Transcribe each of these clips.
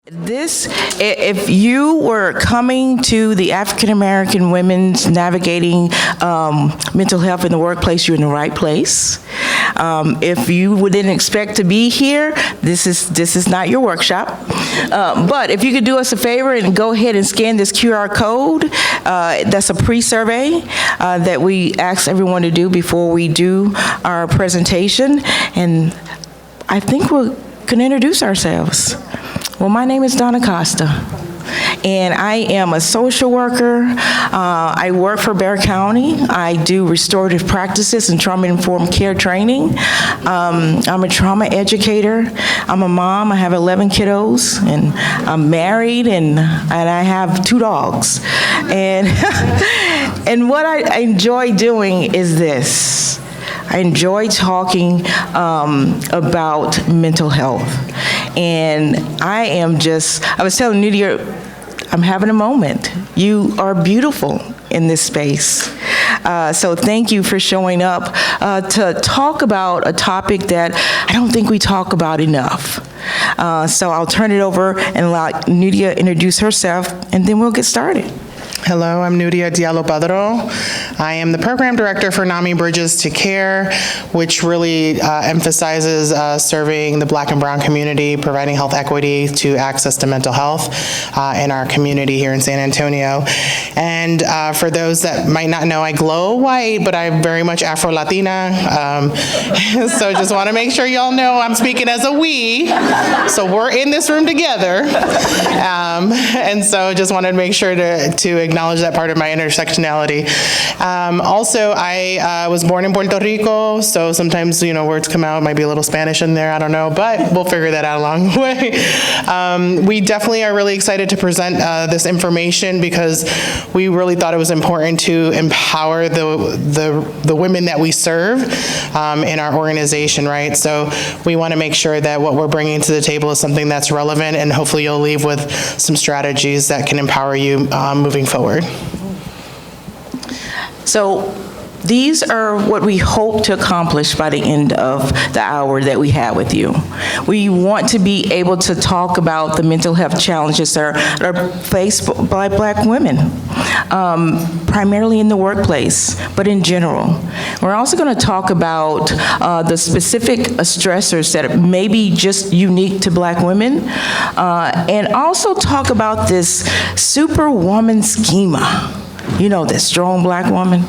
If you were coming to the African American Women's Navigating Mental Health in the Workplace, you're in the right place. If you didn't expect to be here, this is not your workshop. But if you could do us a favor and go ahead and scan this QR code, that's a pre-survey that we ask everyone to do before we do our presentation. And I think we can introduce ourselves. Well, my name is Donna Costa, and I am a social worker. I work for Bexar County. I do restorative practices and trauma-informed care training. I'm a trauma educator. I'm a mom. I have 11 kiddos, and I'm married, and I have 2 dogs. And, and what I enjoy doing is this. I enjoy talking about mental health. And I was telling Nuria, I'm having a moment. You are beautiful in this space. So thank you for showing up to talk about a topic that I don't think we talk about enough. So I'll turn it over and allow Nuria introduce herself, and then we'll get started. Hello, I'm Nuria Diallo Padro. I am the program director for NAMI Bridges to Care, which really emphasizes serving the Black and Brown community, providing health equity to access to mental health in our community here in San Antonio. And for those that might not know, I glow white, but I'm very much Afro-Latina. So just want to make sure y'all know I'm speaking as a we. So we're in this room together. And so just wanted to make sure to acknowledge that part of my intersectionality. Also, I was born in Puerto Rico, so sometimes, words come out, might be a little Spanish in there, I don't know, but we'll figure that out along the way. We definitely are really excited to present this information because we really thought it was important to empower the women that we serve in our organization, right? So we want to make sure that what we're bringing to the table is something that's relevant, and hopefully you'll leave with some strategies that can empower you moving forward. So these are what we hope to accomplish by the end of the hour that we have with you. We want to be able to talk about the mental health challenges that are faced by Black women, primarily in the workplace, but in general. We're also going to talk about the specific stressors that may be just unique to Black women, and also talk about this superwoman schema. This strong Black woman.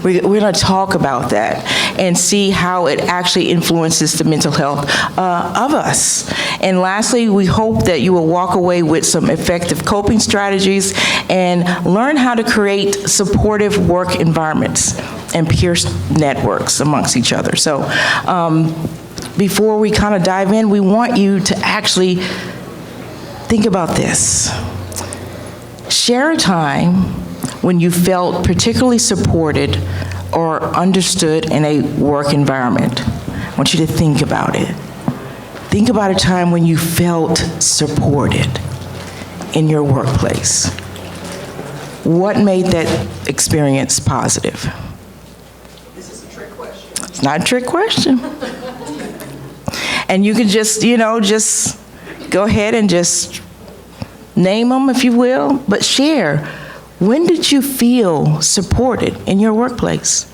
We're going to talk about that and see how it actually influences the mental health of us. And lastly, we hope that you will walk away with some effective coping strategies and learn how to create supportive work environments and peer networks amongst each other. So before we kind of dive in, we want you to actually think about this. Share a time when you felt particularly supported or understood in a work environment. I want you to think about it. Think about a time when you felt supported in your workplace. What made that experience positive? This is a trick question. It's not a trick question. And you can just, just go ahead and just name them if you will, but share. When did you feel supported in your workplace?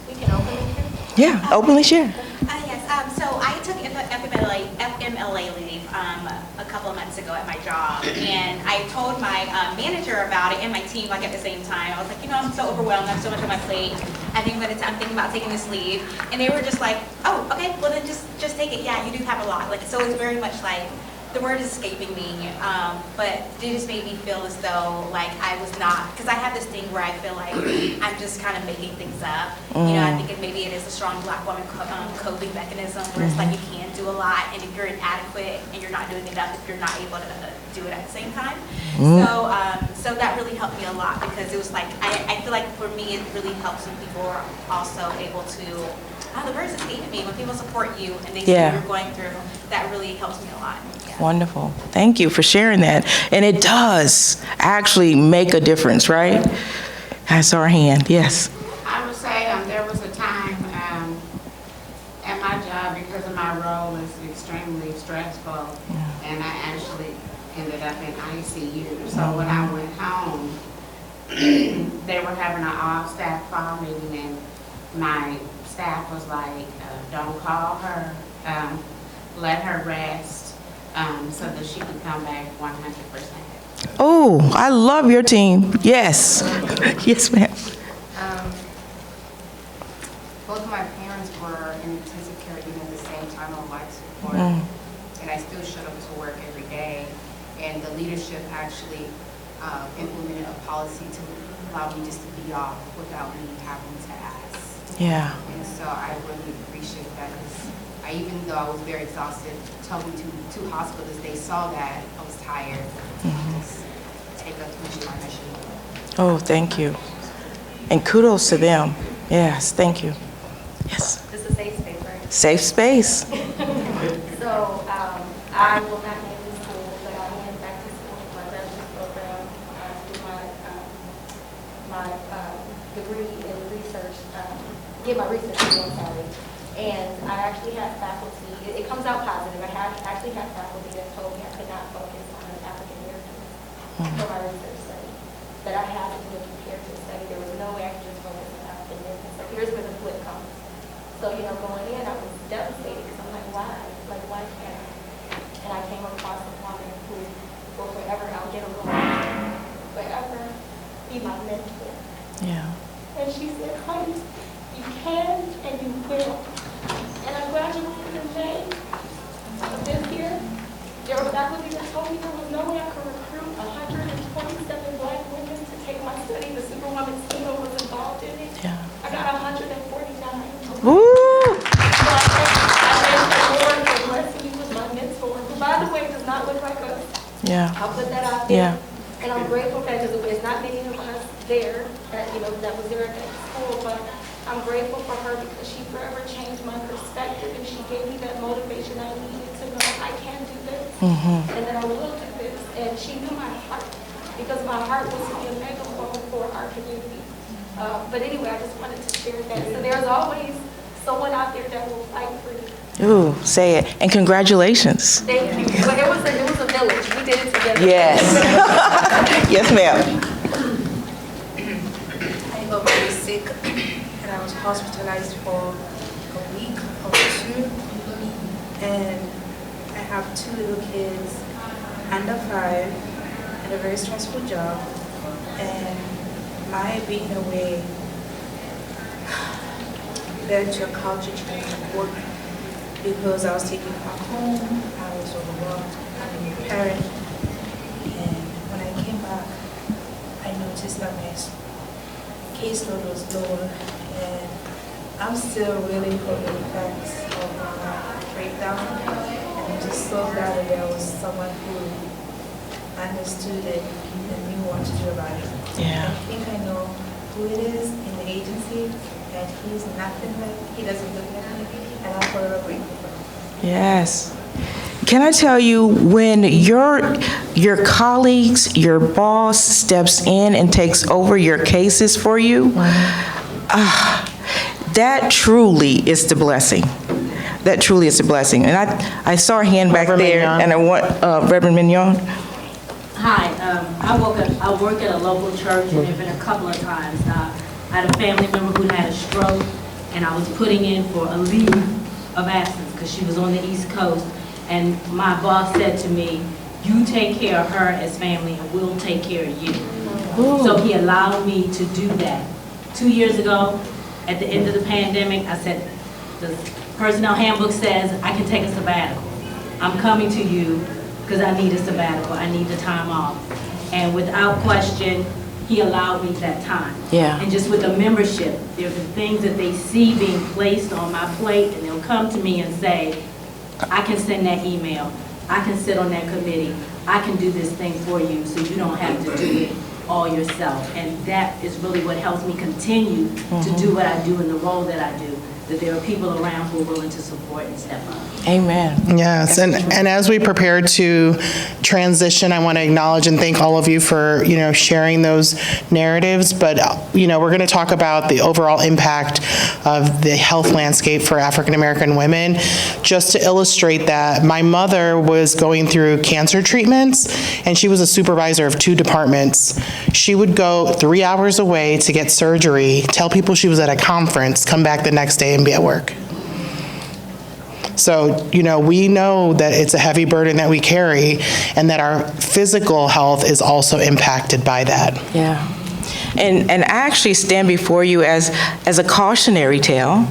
We can openly share? Yeah, openly share. Yes, so I took FMLA leave a couple of months ago at my job, and I told my manager about it and my team at the same time. I was like, I'm so overwhelmed, I have so much on my plate. I'm thinking about taking this leave, and they were just like, oh, okay, well then just take it. Yeah, you do have a lot. So it's very much like, the word is escaping me, but it just made me feel as though I was not, because I have this thing where I feel like I'm just kind of making things up. I think maybe it is a strong Black woman coping mechanism where it's like you can do a lot, and if you're inadequate and you're not doing enough, if you're not able to do it at the same time. So that really helped me a lot because it was like, I feel like for me it really helps when people are also able to, the words escape me, when people support you and they see what you're going through, that really helps me a lot. Yeah. Wonderful. Thank you for sharing that. And it does actually make a difference, right? I saw our hand. Yes. I would say there was a time at my job, because of my role is extremely stressful, they were having an all-staff fall meeting, and my staff was like, don't call her, let her rest, so that she could come back 100%. Oh, I love your team. Yes. Yes, ma'am. Both of my parents were in intensive care even at the same time on life support, and I still showed up to work every day. And the leadership actually implemented a policy to allow me just to be off without me having to ask. Yeah. And so I really appreciate that, because even though I was very exhausted, told me to hospitals, they saw that I was tired. Just take up to my mission. Oh, thank you. And kudos to them. Yes, thank you. Yes. This is a safe space, right? Safe space. So I will not be in school, but I am back to school for my bachelor's program, do my degree in research, get my research degree, I'm sorry. And I actually have faculty, it comes out positive, actually have faculty that told me I could not focus on African Americans for my research study. That I had to be prepared to study. There was no way I could just focus on African Americans. So here's where the flip comes. So, going in, I was devastated because I'm like, why? Like, why can't I? And I came across a woman who will forever, I'll get a little forever be my mentor. Yeah. And she said, honey, you can and you will. And I graduated in May of this year. There were faculty that told me there was no way I could recruit 127 Black women to take my study. The superwoman schema was involved in it. Yeah. I got 149. Woo! So I thank the Lord for blessing me with my mentor, who, by the way, does not look like us. Yeah. I'll put that out there. Yeah. And I'm grateful for that, because there's not many of us there that, that was there at that school, but I'm grateful for her because she forever changed my perspective, and she gave me that motivation I needed to know I can do this, and that I will do this. And she knew my heart, because my heart was to be a megaphone for our community. But anyway, I just wanted to share that. So there's always someone out there that will fight for you. Ooh, say it. And congratulations. Thank you. But it was a village. We did it together. Yes. Yes, ma'am. I got very sick and I was hospitalized for a week or two. And I have 2 little kids, under 5, and a very stressful job. And my being away led to a culture change at work, because I was taking back home, I was overwhelmed, I'm a new parent. And when I came back, I noticed that my caseload was lower, and I'm still reeling from the effects of my breakdown. And I'm just so glad that there was someone who understood it and knew what to do about it. Yeah. I think I know who it is in the agency, and he's nothing like, he doesn't look like me, and I'm forever grateful for him. Yes. Can I tell you, when your colleagues, your boss steps in and takes over your cases for you, that truly is the blessing. That truly is a blessing. And I saw a hand back Reverend there, Mignon. and I want Reverend Mignon. Hi, I work at a local church, and there have been a couple of times. I had a family member who had a stroke, and I was putting in for a leave of absence because she was on the East Coast. And my boss said to me, you take care of her as family, and we'll take care of you. So he allowed me to do that. 2 years ago, at the end of the pandemic, I said, the personnel handbook says I can take a sabbatical. I'm coming to you because I need a sabbatical. I need the time off. And without question, he allowed me that time. Yeah. And just with the membership, there are things that they see being placed on my plate, and they'll come to me and say, I can send that email. I can sit on that committee. I can do this thing for you so you don't have to do it all yourself. And that is really what helps me continue to do what I do in the role that I do. that there are people around who are willing to support and step up. Amen. Yes, and as we prepare to transition, I want to acknowledge and thank all of you for, sharing those narratives, but, we're going to talk about the overall impact of the health landscape for African American women. Just to illustrate that, my mother was going through cancer treatments, and she was a supervisor of 2 departments. She would go 3 hours away to get surgery, tell people she was at a conference, come back the next day and be at work. So, we know that it's a heavy burden that we carry and that our physical health is also impacted by that. Yeah. And I actually stand before you as a cautionary tale,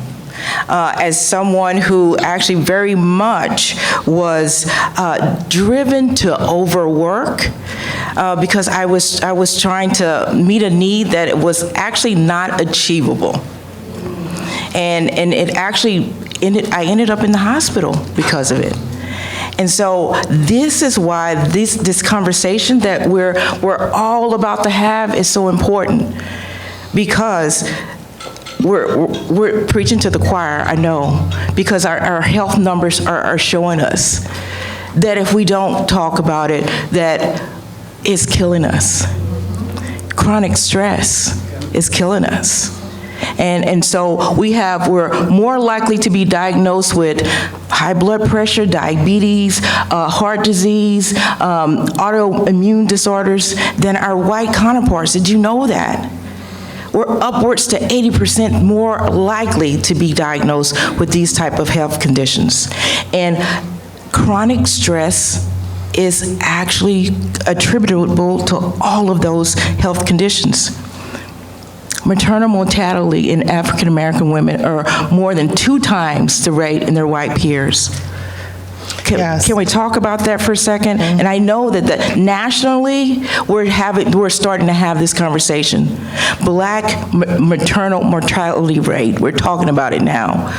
as someone who actually very much was driven to overwork because I was trying to meet a need that was actually not achievable. And it actually I ended up in the hospital because of it. And so this is why this conversation that we're all about to have is so important, because we're preaching to the choir, I know, because our health numbers are showing us that if we don't talk about it, that it's killing us. Chronic stress is killing us. And so we're more likely to be diagnosed with high blood pressure, diabetes, heart disease, autoimmune disorders than our white counterparts. Did you know that? We're upwards to 80% more likely to be diagnosed with these type of health conditions. And chronic stress is actually attributable to all of those health conditions. Maternal mortality in African American women are more than 2 times the rate in their white peers. Can we talk about that for a second? Mm-hmm. And I know that nationally we're starting to have this conversation. Black maternal mortality rate, we're talking about it now.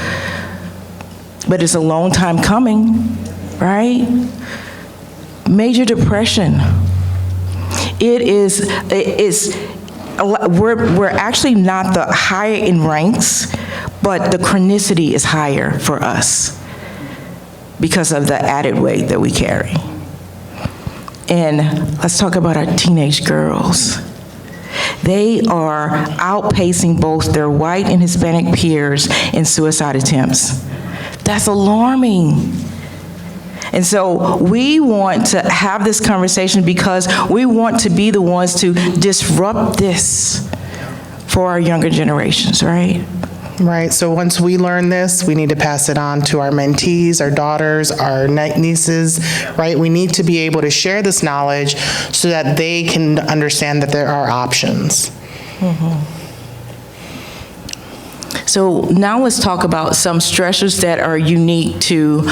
But it's a long time coming, right? Major depression. We're actually not the higher in ranks, but the chronicity is higher for us because of the added weight that we carry. And let's talk about our teenage girls. They are outpacing both their white and Hispanic peers in suicide attempts. That's alarming. And so we want to have this conversation because we want to be the ones to disrupt this for our younger generations, right? Right, so once we learn this, we need to pass it on to our mentees, our daughters, our nieces, right? We need to be able to share this knowledge so that they can understand that there are options. Mm-hmm. So now let's talk about some stressors that are unique to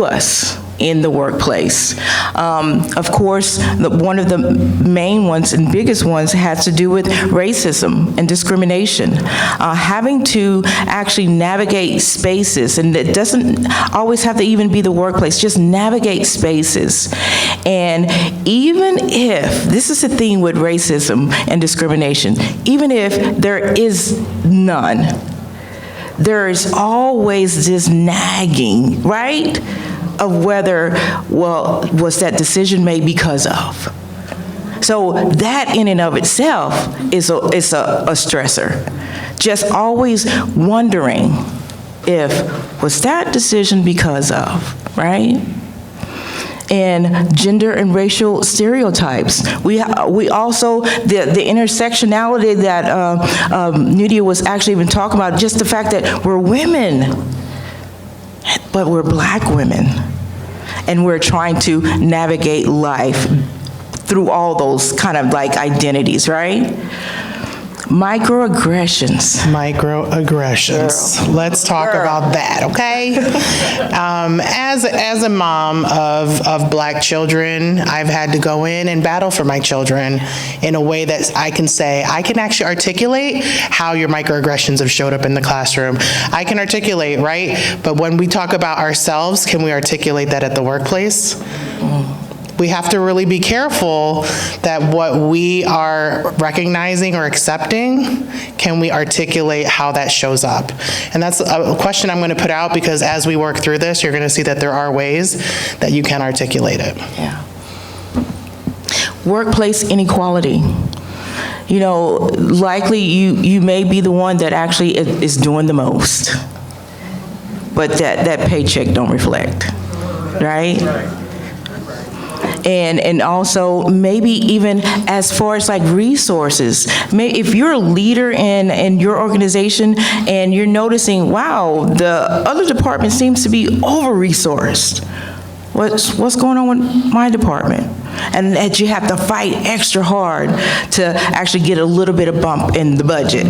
us in the workplace. Of course, one of the main ones and biggest ones has to do with racism and discrimination. Having to actually navigate spaces, and it doesn't always have to even be the workplace, just navigate spaces. And even if, this is the thing with racism and discrimination, even if there is none, there is always this nagging, right? Of whether, well, was that decision made because of? So that in and of itself is a stressor. Just always wondering if, was that decision because of, right? And gender and racial stereotypes. We also, the intersectionality that Nuria was actually even talking about, just the fact that we're women, but we're Black women, and we're trying to navigate life through all those kind of like identities, right? Microaggressions. Girl. Let's talk about that, okay? As a mom of Black children, I've had to go in and battle for my children in a way that I can actually articulate how your microaggressions have showed up in the classroom. I can articulate, right? But when we talk about ourselves, can we articulate that at the workplace? we have to really be careful that what we are recognizing or accepting, can we articulate how that shows up? And that's a question I'm going to put out, because as we work through this, you're going to see that there are ways that you can articulate it. Yeah. Workplace inequality. You know, likely you may be the one that actually is doing the most, but that paycheck don't reflect, right? And also maybe even as far as like resources. If you're a leader in your organization and you're noticing, wow, the other department seems to be over-resourced. What's going on with my department? And that you have to fight extra hard to actually get a little bit of bump in the budget.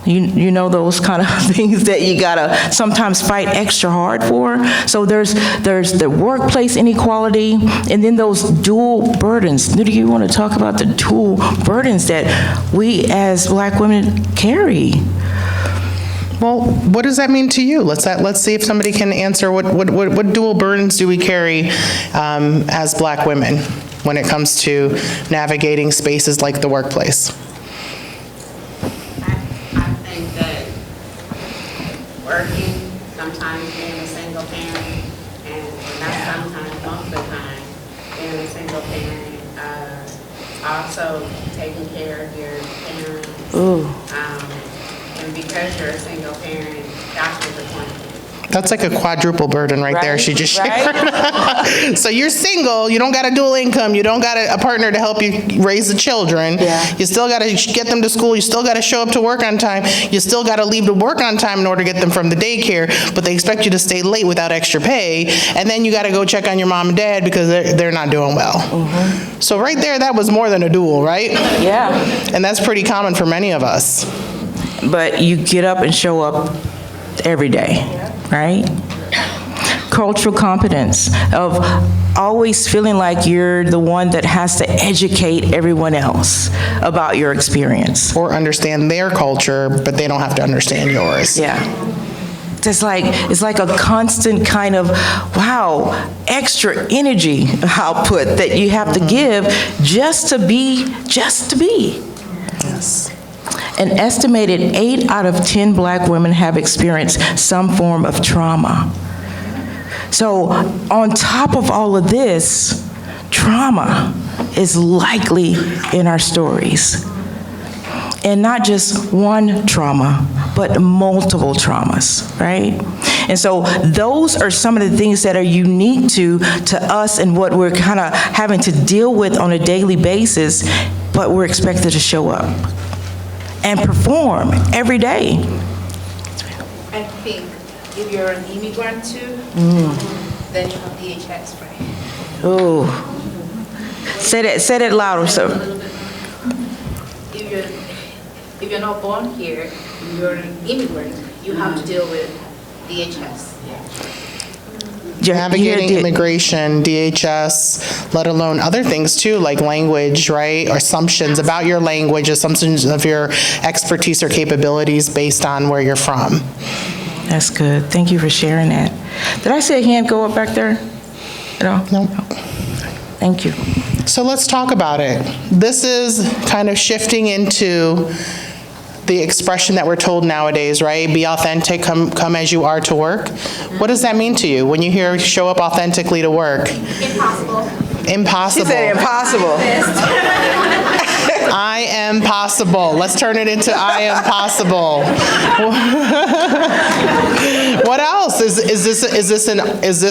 You know those kind of things that you gotta sometimes fight extra hard for. So there's the workplace inequality, and then those dual burdens. Nuria, you want to talk about the dual burdens that we as Black women carry? Well, what does that mean to you? Let's see if somebody can answer what dual burdens do we carry as Black women when it comes to navigating spaces like the workplace? I think that working, sometimes being a single parent, and not sometimes, most of the time, being a single parent, also taking care of your parents. Ooh. And because you're a single parent, doctor's appointment. That's like a quadruple burden right there she just shared. Right? So you're single, you don't got a dual income, you don't got a partner to help you raise the children. Yeah. You still got to get them to school, you still got to show up to work on time, you still got to leave to work on time in order to get them from the daycare, but they expect you to stay late without extra pay, and then you got to go check on your mom and dad because they're not doing well. Mm-hmm. So right there, that was more than a dual, right? Yeah. And that's pretty common for many of us. But you get up and show up every day, right? Cultural competence of always feeling like you're the one that has to educate everyone else about your experience. Or understand their culture, but they don't have to understand yours. Yeah. It's like a constant kind of, wow, extra energy output that you have to give just to be. Yes. An estimated 8 out of 10 Black women have experienced some form of trauma. So on top of all of this, trauma is likely in our stories. And not just one trauma, but multiple traumas, right? And so those are some of the things that are unique to us and what we're kind of having to deal with on a daily basis, but we're expected to show up and perform every day. I think if you're an immigrant too, then you have DHS, right? Ooh. Say that louder, sir. If you're not born here, you're an immigrant, you have to deal with DHS. Navigating immigration, DHS, let alone other things too, like language, right? Or assumptions about your language, assumptions of your expertise or capabilities based on where you're from. That's good. Thank you for sharing that. Did I see a hand go up back there? No? No. Thank you. So let's talk about it. This is kind of shifting into the expression that we're told nowadays, right? Be authentic, come as you are to work. What does that mean to you when you hear show up authentically to work? Impossible. Impossible. She said impossible. I am possible. Let's turn it into I am possible. What else? Is this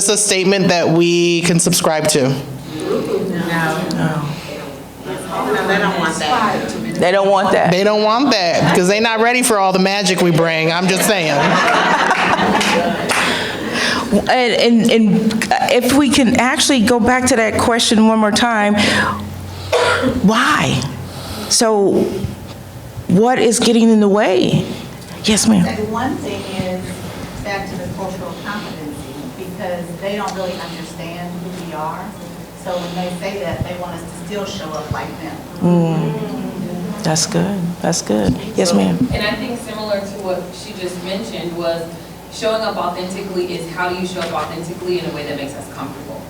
a statement that we can subscribe to? No, they don't want that. They don't want that. They don't want that because they're not ready for all the magic we bring. I'm just saying. And if we can actually go back to that question one more time, why? So what is getting in the way? Yes, ma'am. And one thing is back to the cultural competency, because they don't really understand who we are. So when they say that, they want us to still show up like them. That's good. That's good. Yes, ma'am. And I think similar to what she just mentioned was showing up authentically is how do you show up authentically in a way that makes us comfortable.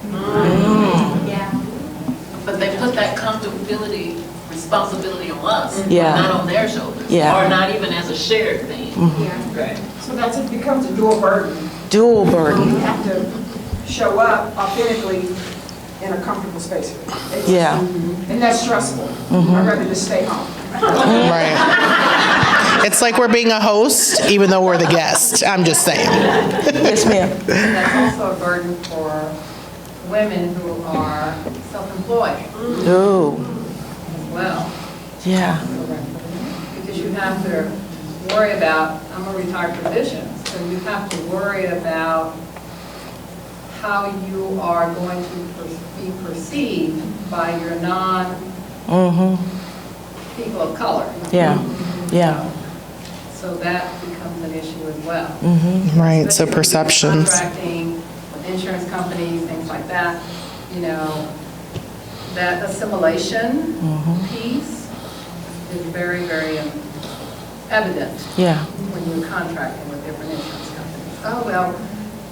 Yeah. but they put that comfortability, responsibility on us, Yeah. not on their shoulders, Yeah. or not even as a shared thing. Right. So it becomes a dual burden. Dual burden. You have to show up authentically in a comfortable space. Yeah. And that's stressful. I'd rather just stay home. Right. It's like we're being a host, even though we're the guest. I'm just saying. Yes, ma'am. And that's also a burden for women who are self-employed Oh, as well. yeah. Because you have to worry about, I'm a retired physician, so you have to worry about how you are going to be perceived by your non-people of color. Yeah, yeah. So that becomes an issue as well. Right, so Especially when you're perceptions. Contracting with insurance companies, things like that, you know, that assimilation piece is very, very evident Yeah. when you're contracting with different insurance companies. Oh, well,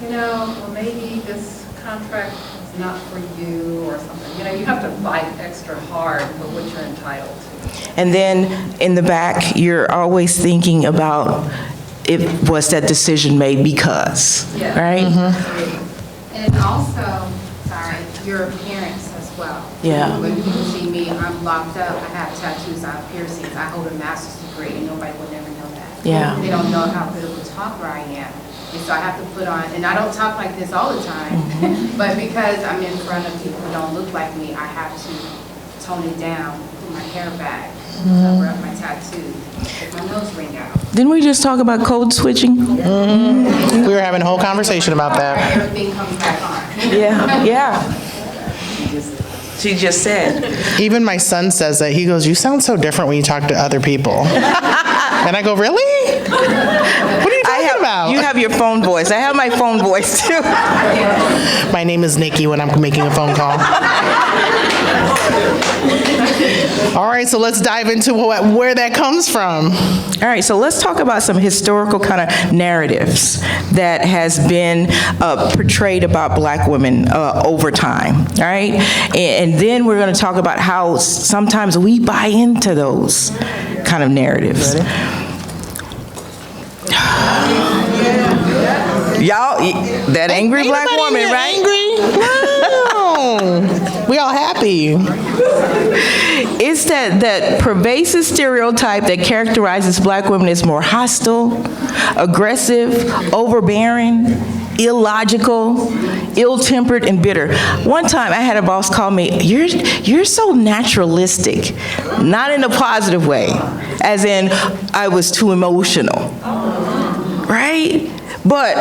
you know, well, maybe this contract is not for you or something. You know, you have to fight extra hard for what you're entitled to. And then in the back, you're always thinking about was that decision made because, Yeah. right? And also, sorry, your appearance as well. Yeah. When people see me, I'm locked up, I have tattoos, I have piercings, I hold a master's degree, and nobody will never know that. Yeah. They don't know how good of a talker I am. And so I have to put on, and I don't talk like this all the time, but because I'm in front of people who don't look like me, I have to tone it down, put my hair back, cover up my tattoos, get my nose ring out. Didn't we just talk about code switching? We were having a whole conversation about that. Everything comes back on. Yeah, yeah. She just said. Even my son says that. He goes, "You sound so different when you talk to other people." And I go, "Really? What are you talking about?" You have your phone voice. I have my phone voice too. My name is Nikki when I'm making a phone call. All right, so let's dive into where that comes from. All right, so let's talk about some historical kind of narratives that has been portrayed about black women over time, all right? And then we're going to talk about how sometimes we buy into those kind of narratives. Y'all, that angry Ain't black nobody woman, here right? Angry? No. We all happy. It's that pervasive stereotype that characterizes black women as more hostile, aggressive, overbearing, illogical, ill-tempered, and bitter. One time I had a boss call me, you're so naturalistic, not in a positive way, as in I was too emotional, right? But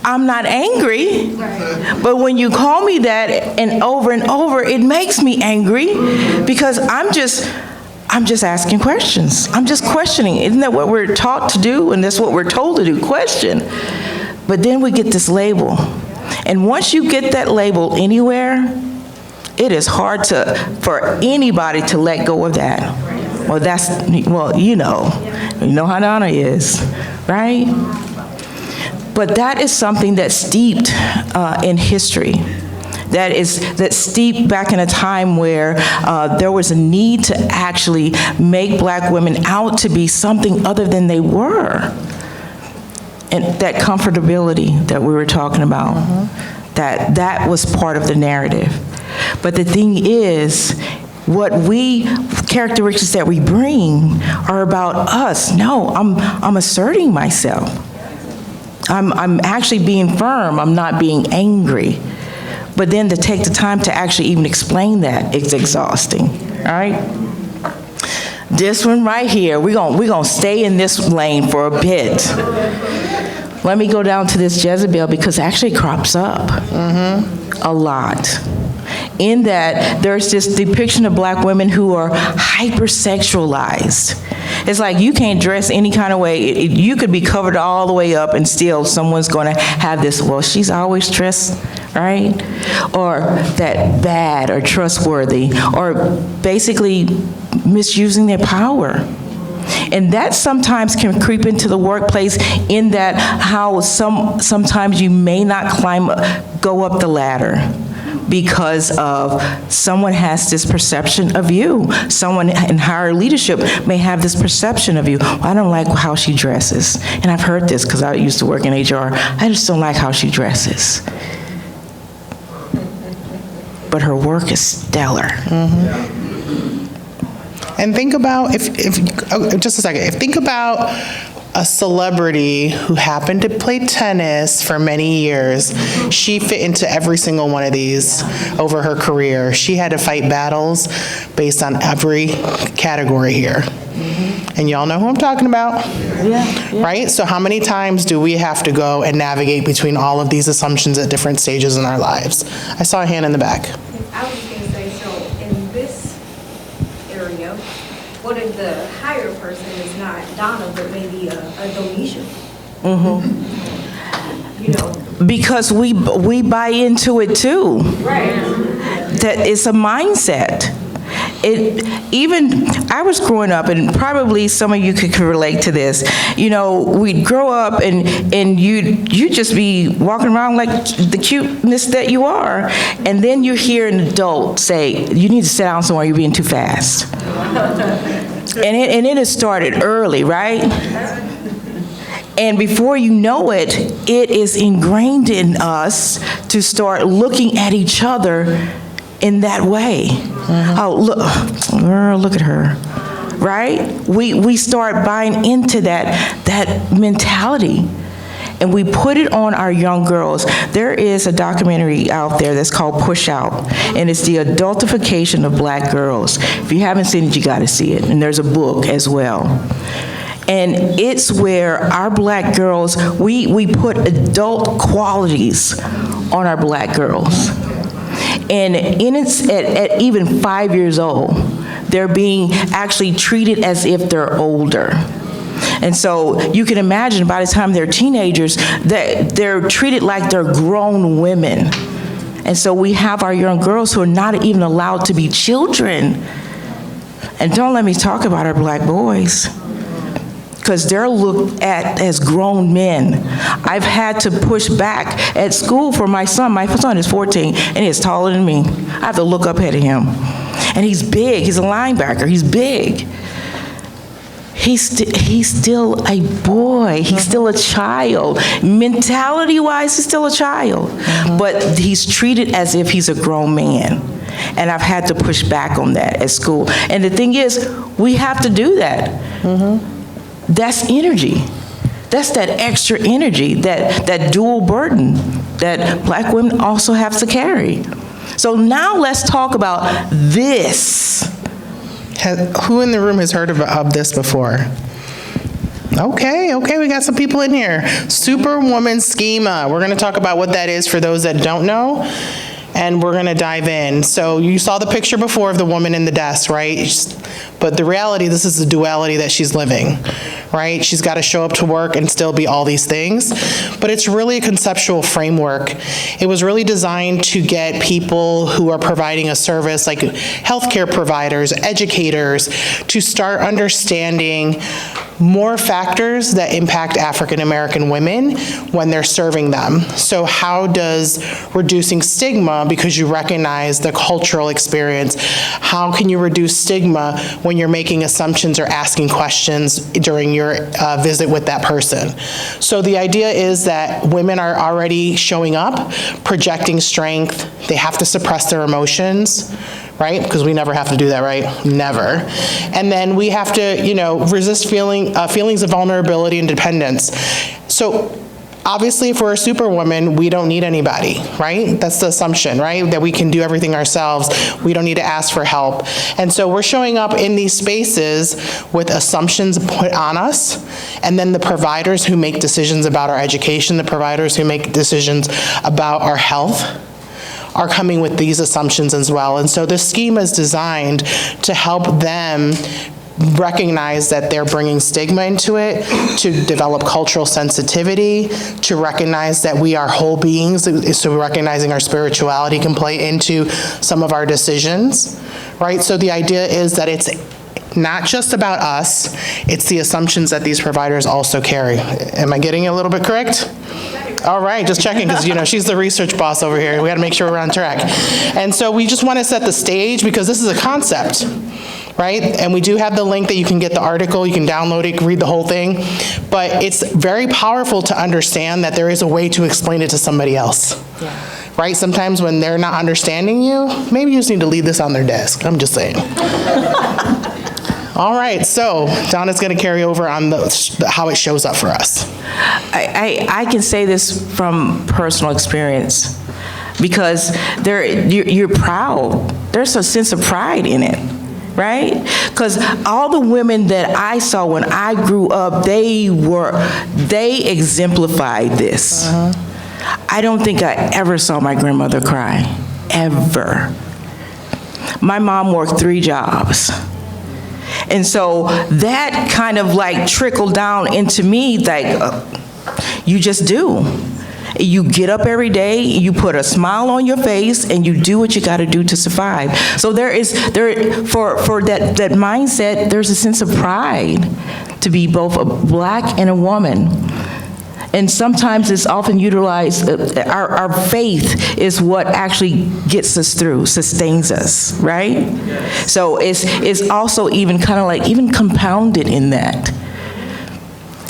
I'm not angry, but when you call me that and over, it makes me angry because I'm just asking questions. I'm just questioning. Isn't that what we're taught to do? And that's what we're told to do, question. But then we get this label. And once you get that label anywhere, it is hard for anybody to let go of that. Well, you know how Donna is, right? But that is something that's steeped in history. That's steeped back in a time where there was a need to actually make black women out to be something other than they were. And that comfortability that we were talking about, that was part of the narrative. But the thing is, characteristics that we bring are about us. No, I'm asserting myself. I'm actually being firm, I'm not being angry. But then to take the time to actually even explain that, it's exhausting, all right? This one right here, we're gonna stay in this lane for a bit. Let me go down to this Jezebel because it actually crops up a lot. In that there's this depiction of black women who are hypersexualized. It's like you can't dress any kind of way. You could be covered all the way up and still someone's going to have this, well, she's always dressed, right? Or that bad or trustworthy, or basically misusing their power. And that sometimes can creep into the workplace in that how sometimes you may not go up the ladder because of someone has this perception of you. Someone in higher leadership may have this perception of you. Well, I don't like how she dresses. And I've heard this because I used to work in HR. I just don't like how she dresses. But her work is stellar. And think about, just a second, think about a celebrity who happened to play tennis for many years. She fit into every single one of these over her career. She had to fight battles based on every category here. And y'all know who I'm talking about, right? So how many times do we have to go and navigate between all of these assumptions at different stages in our lives? I saw a hand in the back. I was going to say, so in this area, what if the higher person is not Donna, but maybe a Donisha? You know. Because we buy into it too. Right. That it's a mindset. I was growing up, and probably some of you could relate to this. You know, we'd grow up and you'd just be walking around like the cuteness that you are, and then you hear an adult say, you need to sit down somewhere, you're being too fast. And it has started early, right? And before you know it, it is ingrained in us to start looking at each other in that way. Oh, look at her, right? We start buying into that mentality, and we put it on our young girls. There is a documentary out there that's called Push Out, and it's the adultification of black girls. If you haven't seen it, you got to see it, and there's a book as well. And it's where our black girls, we put adult qualities on our black girls. And it's at even 5 years old, they're being actually treated as if they're older. And so you can imagine by the time they're teenagers, they're treated like they're grown women. And so we have our young girls who are not even allowed to be children. And don't let me talk about our black boys, because they're looked at as grown men. I've had to push back at school for my son. My son is 14, and he's taller than me. I have to look up at him. And he's big. He's a linebacker. He's big. He's still a boy. He's still a child. Mentality-wise, he's still a child. But he's treated as if he's a grown man. And I've had to push back on that at school. And the thing is, we have to do that. That's energy. That's that extra energy, that dual burden that black women also have to carry. So now let's talk about this. Who in the room has heard of this before? Okay, we got some people in here. Superwoman schema. We're going to talk about what that is for those that don't know, and we're going to dive in. So you saw the picture before of the woman in the desk, right? But the reality, this is the duality that she's living, right? She's got to show up to work and still be all these things. But it's really a conceptual framework. It was really designed to get people who are providing a service, like healthcare providers, educators, to start understanding more factors that impact African American women when they're serving them. So how does reducing stigma, because you recognize the cultural experience, how can you reduce stigma when you're making assumptions or asking questions during your visit with that person? So the idea is that women are already showing up, projecting strength. They have to suppress their emotions, right? Because we never have to do that, right? Never. And then we have to, resist feelings of vulnerability and dependence. So obviously, if we're a superwoman, we don't need anybody, right? That's the assumption, right? That we can do everything ourselves. We don't need to ask for help. And so we're showing up in these spaces with assumptions put on us, and then the providers who make decisions about our education, the providers who make decisions about our health, are coming with these assumptions as well. And so this schema is designed to help them recognize that they're bringing stigma into it, to develop cultural sensitivity, to recognize that we are whole beings, so recognizing our spirituality can play into some of our decisions, right? So the idea is that it's not just about us, it's the assumptions that these providers also carry. Am I getting it a little bit correct? All right, just checking, because, she's the research boss over here. We got to make sure we're on track. And so we just want to set the stage, because this is a concept, right? And we do have the link that you can get the article, you can download it, read the whole thing. But it's very powerful to understand that there is a way to explain it to somebody else. Yeah. Right? Sometimes when they're not understanding you, maybe you just need to leave this on their desk. I'm just saying. All right, so Donna's going to carry over on how it shows up for us. I can say this from personal experience, because you're proud. There's a sense of pride in it, right? Because all the women that I saw when I grew up, they exemplified this. I don't think I ever saw my grandmother cry, ever. My mom worked 3 jobs. And so that kind of like trickled down into me, like, you just do. You get up every day, you put a smile on your face, and you do what you got to do to survive. So for that mindset, there's a sense of pride to be both a Black and a woman. And sometimes it's often utilized, our faith is what actually gets us through, sustains us, right? Yes. So it's also even kind of like, even compounded in that.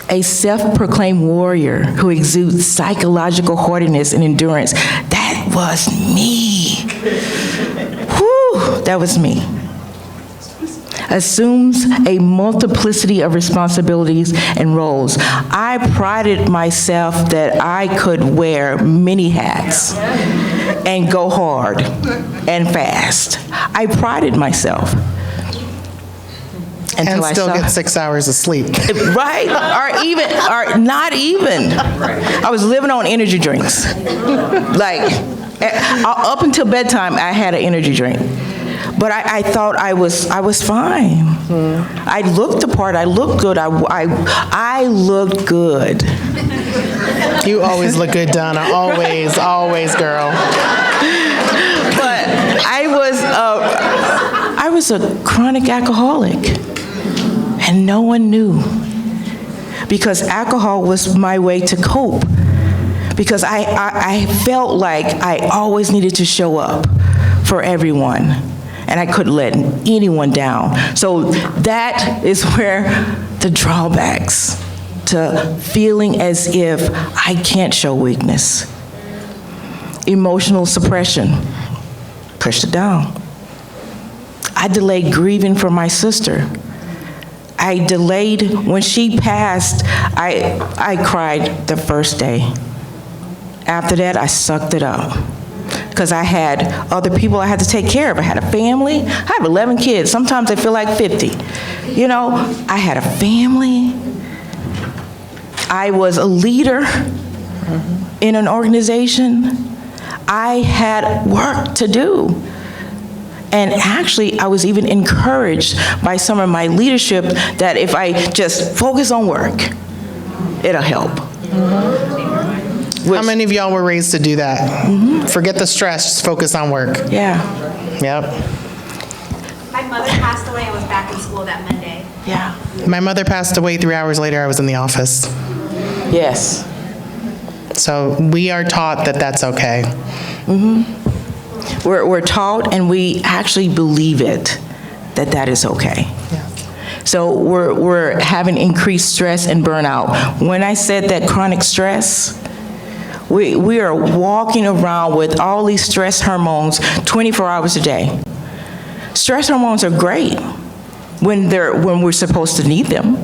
A self-proclaimed warrior who exudes psychological hardiness and endurance. That was me. Whew, that was me. Assumes a multiplicity of responsibilities and roles. I prided myself that I could wear many hats and go hard and fast. I prided myself. And still get 6 hours of sleep. Right, or not even. I was living on energy drinks. Like, up until bedtime, I had an energy drink. But I thought I was fine. I looked the part. I looked good. I looked good. You always look good, Donna. Always, always, girl. But I was a chronic alcoholic, and no one knew, because alcohol was my way to cope. Because I felt like I always needed to show up for everyone. And I couldn't let anyone down. So that is where the drawbacks to feeling as if I can't show weakness. Emotional suppression, pushed it down. I delayed grieving for my sister. I delayed, when she passed, I cried the first day. After that, I sucked it up, because I had other people I had to take care of. I had a family. I have 11 kids. Sometimes I feel like 50. I had a family. I was a leader in an organization. I had work to do. And actually, I was even encouraged by some of my leadership that if I just focus on work, it'll help. How many of y'all were raised to do that? Forget the stress, just focus on work. Yeah. Yep. My mother passed away. I was back in school that Monday. Yeah. My mother passed away 3 hours later. I was in the office. Yes. So we are taught that that's okay. We're taught, and we actually believe it, that is okay. Yeah. So we're having increased stress and burnout. When I said that chronic stress, we are walking around with all these stress hormones 24 hours a day. Stress hormones are great when we're supposed to need them.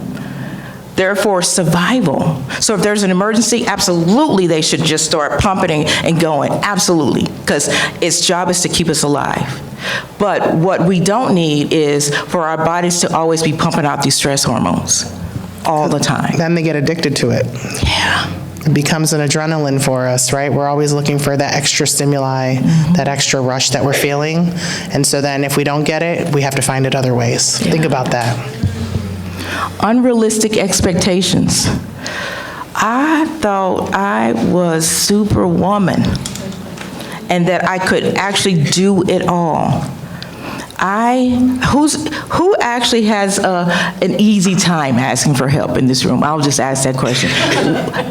They're for survival. So if there's an emergency, absolutely they should just start pumping and going, absolutely, because its job is to keep us alive. But what we don't need is for our bodies to always be pumping out these stress hormones all the time. Then they get addicted to it. Yeah. It becomes an adrenaline for us, right? We're always looking for that extra stimuli, that extra rush that we're feeling. And so then if we don't get it, we have to find it other ways. Yeah. Think about that. Unrealistic expectations. I thought I was superwoman and that I could actually do it all. Who actually has an easy time asking for help in this room? I'll just ask that question.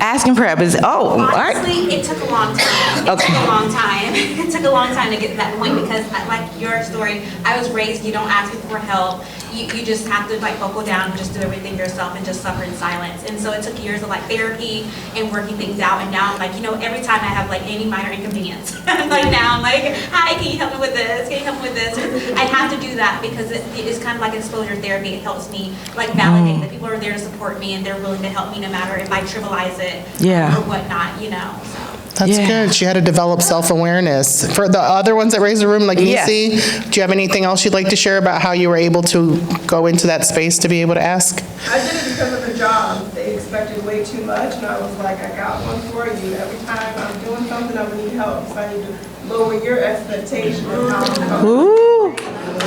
Asking for help is, all right. Honestly, it took a long time. It took a long time. It took a long time to get to that point because, like your story, I was raised, you don't ask people for help. You just have to like buckle down and just do everything yourself and just suffer in silence. And so it took years of like therapy and working things out. And now I'm like, every time I have like any minor inconvenience, like now I'm like, hi, can you help me with this? Can you help me with this? I have to do that because it's kind of like exposure therapy. It helps me like validate that people are there to support me and they're willing to help me no matter if I trivialize it or whatnot, so. That's good. She had to develop self-awareness. For the other ones that raised the room, like Nisi, do you have anything else you'd like to share about how you were able to go into that space to be able to ask? I did it because of the job. They expected way too much, and I was like, I got one for you. Every time I'm doing something, I'm gonna need help, so I need to lower your expectation of how I'm Ooh.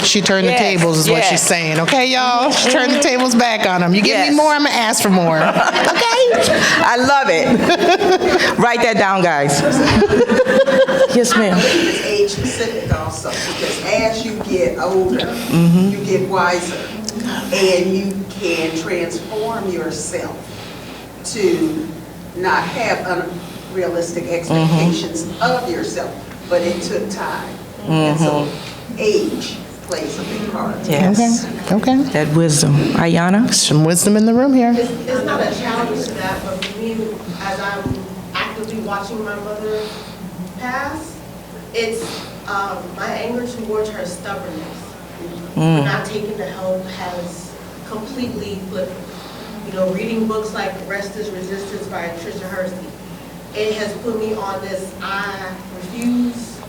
She turned the tables is what she's saying. Okay, y'all? She turned the tables back on them. You give me more, I'm going to ask for more. Okay? I love it. Write that down, guys. Yes, ma'am. I believe it's age specific also, because as you get older, you get wiser, and you can transform yourself to not have unrealistic expectations of yourself, but it took time. And so age plays a big part. Yes. Okay. That wisdom. Ayana? Some wisdom in the room here. It's not a challenge to that, but for me, as I'm actively watching my mother pass, it's my anger towards her stubbornness. For not taking the help has completely flipped. Reading books like Rest is Resistance by Tricia Hersey, it has put me on this I refuse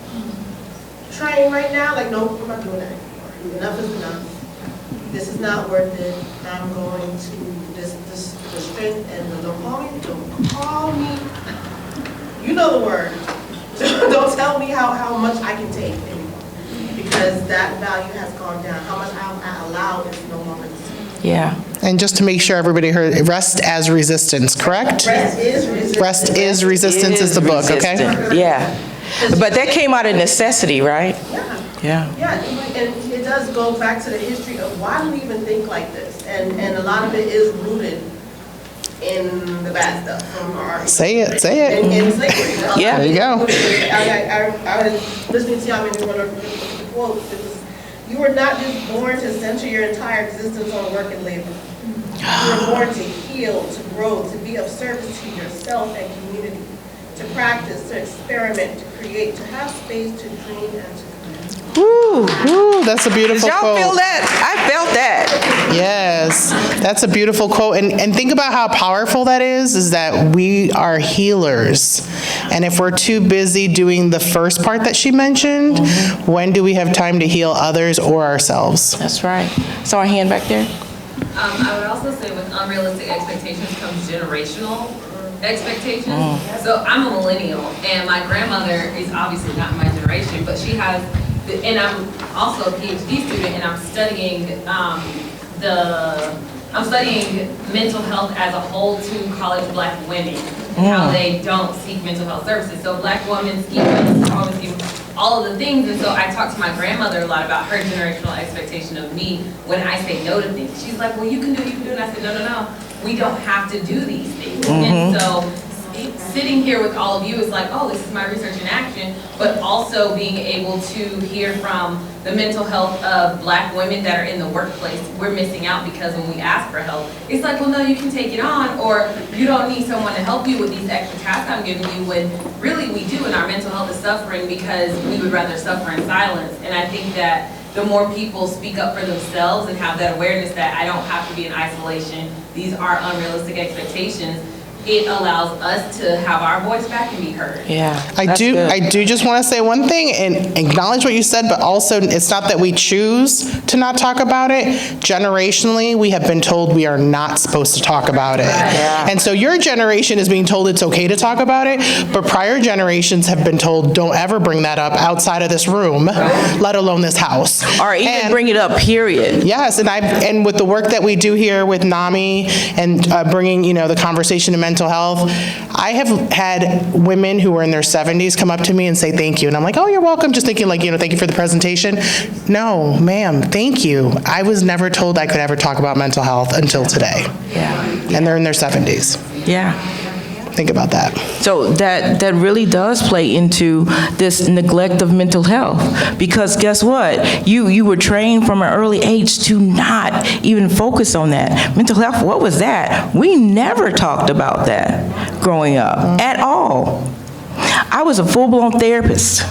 train right now. Like, nope, I'm not doing that anymore. Enough is enough. This is not worth it. I'm going to the strength and the don't call me. You know the word. Don't tell me how much I can take anymore, because that value has gone down. How much I allow is no longer the same. Yeah. And just to make sure everybody heard, Rest as Resistance, correct? Rest is resistance. Rest is Resistance is the book, okay? Yeah. But that came out of necessity, right? Yeah. Yeah, and it does go back to the history of why do we even think like this? And a lot of it is rooted in the bad stuff from our... Say it. In slavery. Yeah, there you go. I was listening to y'all, maybe one of the quotes. It was, you were not just born to center your entire existence on work and labor. You were born to heal, to grow, to be of service to yourself and community, to practice, to experiment, to create, to have space to dream and to Woo, that's a beautiful Did y'all quote. feel that? I felt that. Yes, that's a beautiful quote. And think about how powerful that is that we are healers. And if we're too busy doing the first part that she mentioned, when do we have time to heal others or ourselves? That's right. So our hand back there. I would also say with unrealistic expectations comes generational expectations. So I'm a millennial, and my grandmother is obviously not my generation, but she has, and I'm also a PhD student, and I'm studying I'm studying mental health as a whole to college Black women, and how they don't seek mental health services. So Black women, schema, all of the things. And so I talk to my grandmother a lot about her generational expectation of me when I say no to things. She's like, well, you can do it. And I said, no. We don't have to do these things. And so sitting here with all of you is like, oh, this is my research in action, but also being able to hear from the mental health of Black women that are in the workplace. We're missing out because when we ask for help, it's like, well, no, you can take it on, or you don't need someone to help you with these extra tasks I'm giving you, when really we do, and our mental health is suffering because we would rather suffer in silence. And I think that the more people speak up for themselves and have that awareness that I don't have to be in isolation, these are unrealistic expectations, it allows us to have our voice back and be heard. Yeah, I do just want to say one thing and acknowledge what you said, but also it's not that we choose to not talk about it. Generationally, we have been told we are not supposed to talk about it. Yeah. And so your generation is being told it's okay to talk about it, but prior generations have been told don't ever bring that up outside of this room, let alone this house. Or even bring it up, period. Yes, and with the work that we do here with NAMI and bringing, the conversation to mental mental health, I have had women who were in their 70s come up to me and say thank you. And I'm like, oh, you're welcome. Just thinking like, thank you for the presentation. No, ma'am, thank you. I was never told I could ever talk about mental health until today. Yeah. And they're in their 70s. Yeah. Think about that. So that really does play into this neglect of mental health, because guess what? You were trained from an early age to not even focus on that. Mental health, what was that? We never talked about that growing up at all. I was a full-blown therapist,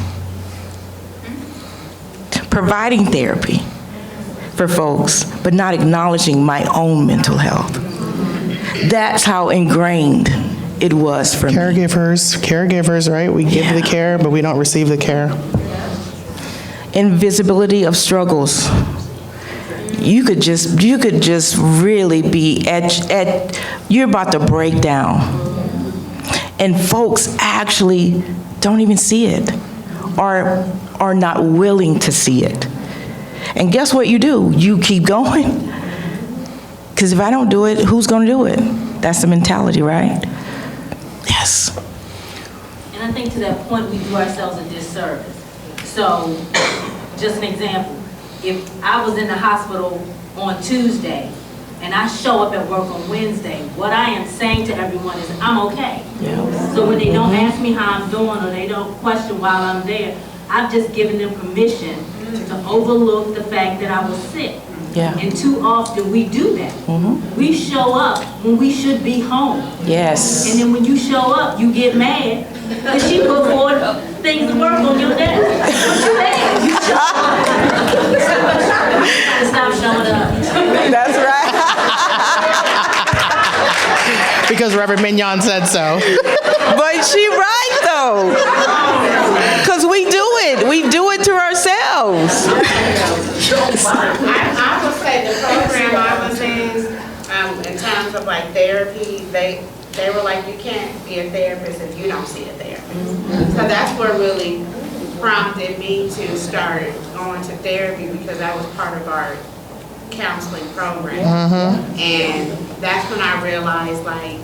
providing therapy for folks, but not acknowledging my own mental health. That's how ingrained it was for me. Caregivers, right? We give the care, but we don't receive the care. Invisibility of struggles. You could just really be you're about to break down. And folks actually don't even see it, or are not willing to see it. And guess what you do? You keep going. Because if I don't do it, who's going to do it? That's the mentality, right? Yes. And I think to that point, we do ourselves a disservice. So, just an example, if I was in the hospital on Tuesday and I show up at work on Wednesday, what I am saying to everyone is, I'm okay. Yeah. So when they don't ask me how I'm doing or they don't question while I'm there, I've just given them permission to overlook the fact that I was sick. Yeah. And too often we do that. Mm-hmm. We show up when we should be home. Yes. And then when you show up, you get mad because she put forward things to work on your desk. What you mad? You show up. Stop showing up. That's right. Because Reverend Mignon said so. But she right though. Because we do it. We do it to ourselves. I would say the program I was in terms of like therapy, they were like, you can't be a therapist if you don't see a therapist. So that's what really prompted me to start going to therapy, because that was part of our counseling program. And that's when I realized, like,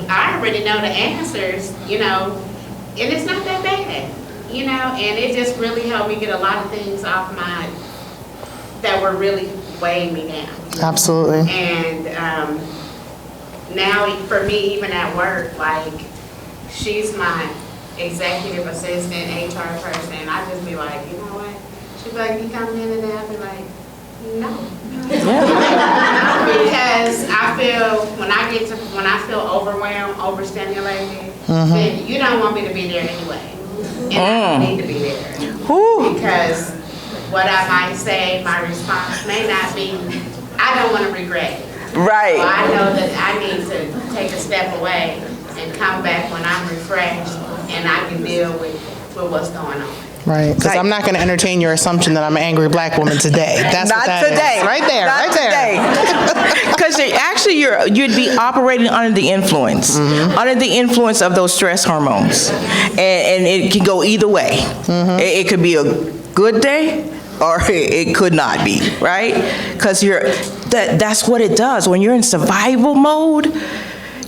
I already know the answers, and it's not that bad. And it just really helped me get a lot of things off that were really weighing me down. Absolutely. And now for me, even at work, like, she's my executive assistant, HR person. I just be like, you know what? She'd be like, you come in and I'd be like, no. Because I feel when I feel overwhelmed, overstimulated, then you don't want me to be there anyway. And I need to be there. Because what I might say, my response may not be, I don't want to regret it. Right. So I know that I need to take a step away and come back when I'm refreshed and I can deal with what's going on. Right, because I'm not going to entertain your assumption that I'm an angry black woman today. That's not what that today. is. Right there, not right there. Because actually you'd be operating under the influence, under the influence of those stress hormones, and it can go either way. It could be a good day, or it could not be, right? Because that's what it does. When you're in survival mode,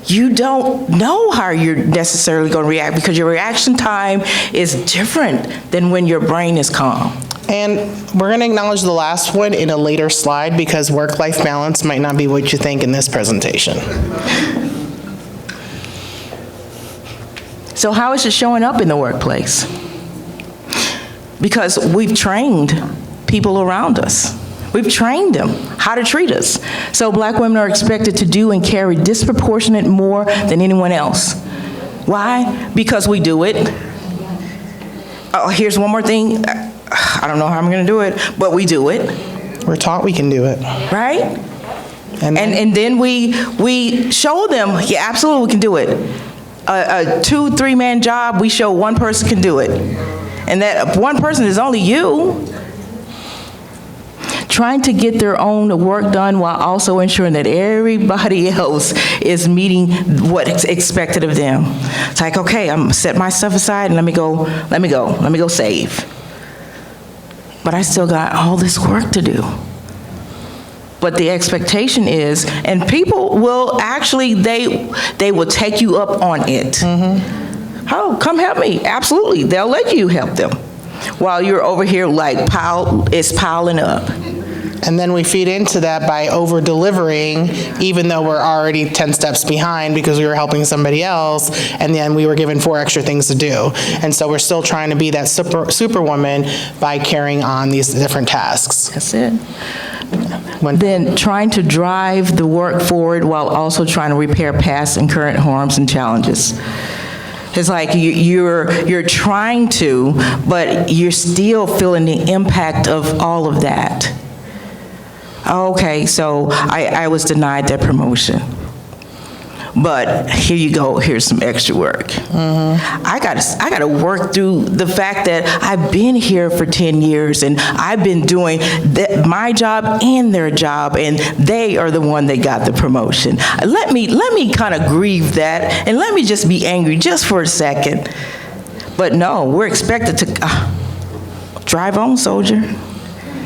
you don't know how you're necessarily going to react, because your reaction time is different than when your brain is calm. And we're going to acknowledge the last one in a later slide, because work-life balance might not be what you think in this presentation. So how is it showing up in the workplace? Because we've trained people around us. We've trained them how to treat us. So black women are expected to do and carry disproportionate more than anyone else. Why? Because we do it. Oh, here's one more thing. I don't know how I'm going to do it, but we do it. We're taught we can do it. Right? And then we show them, yeah, absolutely we can do it. A 2-3 man job, we show one person can do it. And that one person is only you. Trying to get their own work done while also ensuring that everybody else is meeting what's expected of them. It's like, okay, I'm gonna set my stuff aside and let me go save. But I still got all this work to do. But the expectation is, and people will actually, they will take you up on it. Oh, come help me. Absolutely. They'll let you help them while you're over here like it's piling up. And then we feed into that by over-delivering, even though we're already 10 steps behind because we were helping somebody else, and then we were given 4 extra things to do. And so we're still trying to be that superwoman by carrying on these different tasks. That's it. Then trying to drive the work forward while also trying to repair past and current harms and challenges. It's like you're trying to, but you're still feeling the impact of all of that. Okay, so I was denied that promotion. But here you go, here's some extra work. I gotta work through the fact that I've been here for 10 years and I've been doing my job and their job, and they are the one that got the promotion. Let me kind of grieve that, and let me just be angry just for a second. But no, we're expected to drive on, soldier.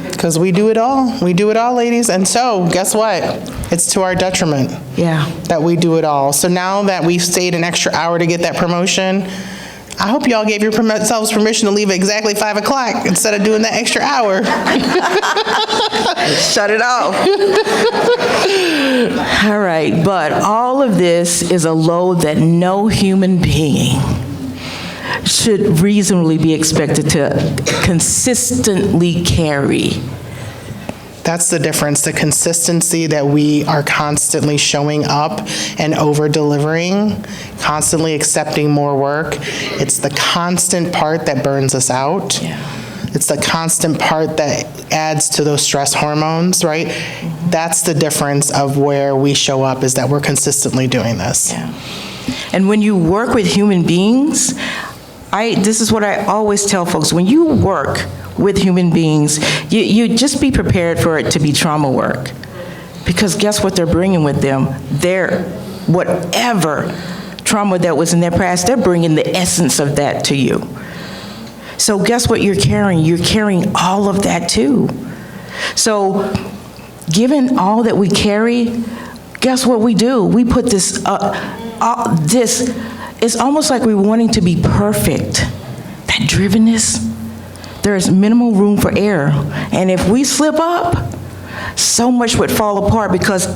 Because we do it all. We do it all, ladies. And so, guess what? It's to our detriment. Yeah. That we do it all. So now that we've stayed an extra hour to get that promotion, I hope y'all gave yourselves permission to leave at exactly 5 o'clock instead of doing that extra hour. Shut it off. All right, but all of this is a load that no human being should reasonably be expected to consistently carry. That's the difference, the consistency that we are constantly showing up and over-delivering, constantly accepting more work. It's the constant part that burns us out. Yeah. It's the constant part that adds to those stress hormones, right? That's the difference of where we show up, is that we're consistently doing this. Yeah. And when you work with human beings, this is what I always tell folks: when you work with human beings, you just be prepared for it to be trauma work. Because guess what they're bringing with them? Whatever trauma that was in their past, they're bringing the essence of that to you. So guess what you're carrying? You're carrying all of that too. So given all that we carry, guess what we do? We put this, it's almost like we're wanting to be perfect. That drivenness, there's minimal room for error. And if we slip up, so much would fall apart because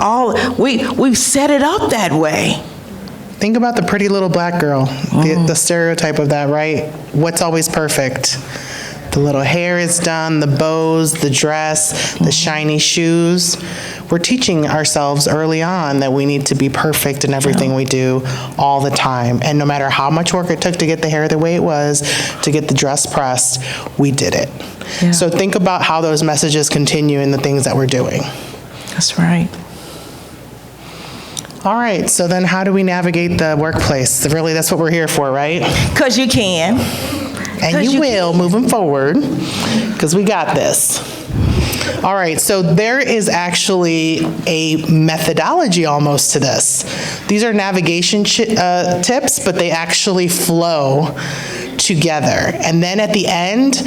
we've set it up that way. Think about the pretty little black girl, the stereotype of that, right? What's always perfect? The little hair is done, the bows, the dress, the shiny shoes. We're teaching ourselves early on that we need to be perfect in everything we do all the time. And no matter how much work it took to get the hair the way it was, to get the dress pressed, we did it. Yeah. So think about how those messages continue in the things that we're doing. That's right. All right, so then how do we navigate the workplace? Really, that's what we're here for, right? Because you can. And you will, moving forward, because we got this. All right, so there is actually a methodology almost to this. These are navigation tips, but they actually flow together. And then at the end,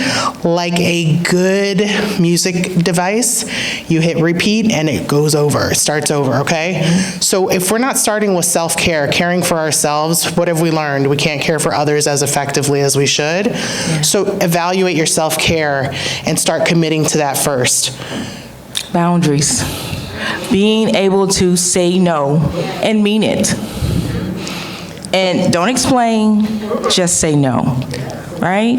like a good music device, you hit repeat and it goes over, it starts over, okay? So if we're not starting with self-care, caring for ourselves, what have we learned? We can't care for others as effectively as we should. Yeah. So evaluate your self-care and start committing to that first. Boundaries. Being able to say no and mean it. And don't explain, just say no, right?